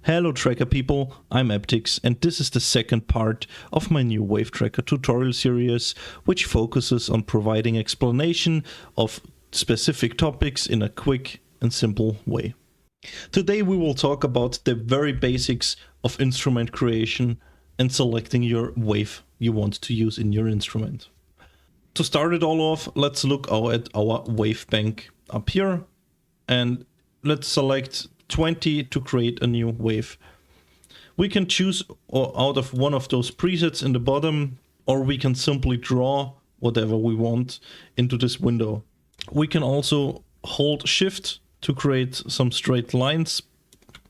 Hello Tracker people, I'm Aptix and this is the second part of my new Wavetracker tutorial series, which focuses on providing explanation of specific topics in a quick and simple way. Today we will talk about the very basics of instrument creation and selecting your wave you want to use in your instrument. To start it all off, let's look at our wave bank up here and let's select 20 to create a new wave. We can choose out of one of those presets in the bottom, or we can simply draw whatever we want into this window. We can also hold Shift to create some straight lines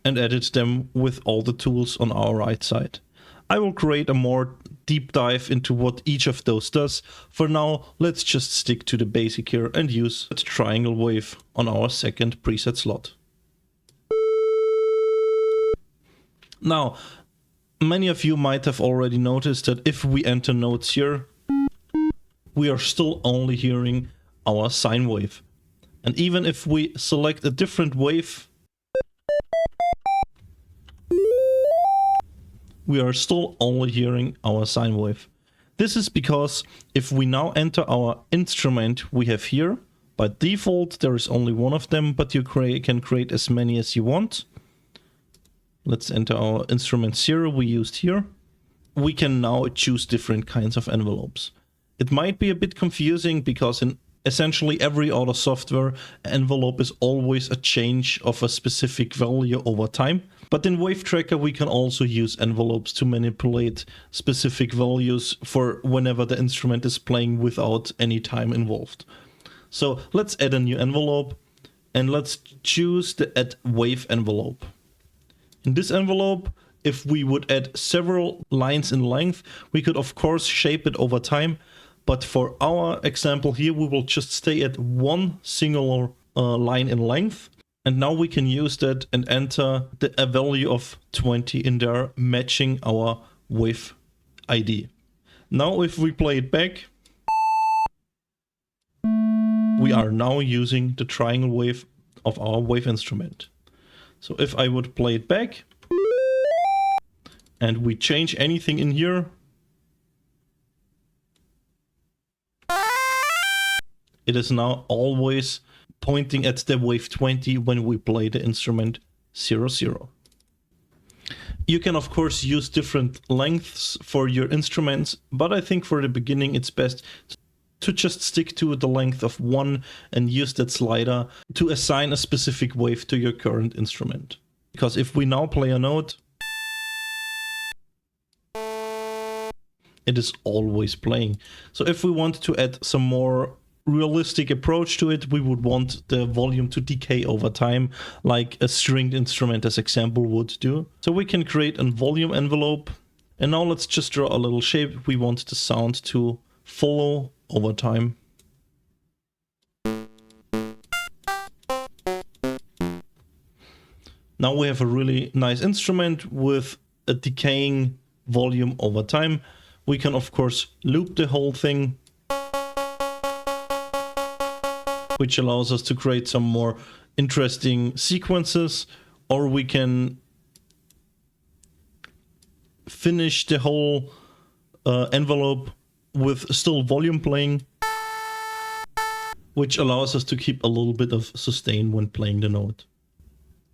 and edit them with all the tools on our right side. I will create a more deep dive into what each of those does. For now, let's just stick to the basic here and use the triangle wave on our second preset slot. Now, many of you might have already noticed that if we enter notes here, we are still only hearing our sine wave. And even if we select a different wave, we are still only hearing our sine wave. This is because if we now enter our instrument we have here, by default there is only one of them, but you can create as many as you want. Let's enter our instrument 0 we used here. We can now choose different kinds of envelopes. It might be a bit confusing because in essentially every other software, envelope is always a change of a specific value over time. But in Wavetracker we can also use envelopes to manipulate specific values for whenever the instrument is playing without any time involved. So let's add a new envelope and let's choose the add wave envelope. In this envelope, if we would add several lines in length, we could of course shape it over time. But for our example here, we will just stay at one singular line in length. And now we can use that and enter a value of 20 in there, matching our wave ID. Now if we play it back, we are now using the triangle wave of our wave instrument. So if I would play it back and we change anything in here, it is now always pointing at the wave 20 when we play the instrument 00. You can of course use different lengths for your instruments, but I think for the beginning it's best to just stick to the length of 1 and use that slider to assign a specific wave to your current instrument. Because if we now play a note, it is always playing. So if we want to add some more realistic approach to it, we would want the volume to decay over time, like a stringed instrument as example would do. So we can create a volume envelope. And now let's just draw a little shape we want the sound to follow over time. Now we have a really nice instrument with a decaying volume over time. We can of course loop the whole thing, which allows us to create some more interesting sequences, or we can finish the whole envelope with still volume playing, which allows us to keep a little bit of sustain when playing the note.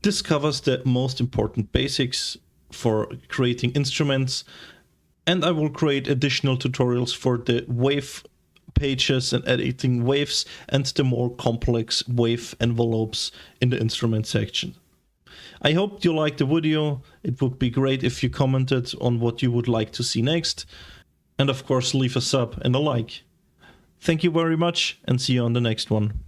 This covers the most important basics for creating instruments, and I will create additional tutorials for the wave pages and editing waves and the more complex wave envelopes in the instrument section. I hope you liked the video. It would be great if you commented on what you would like to see next. And of course, leave a sub and a like. Thank you very much and see you on the next one.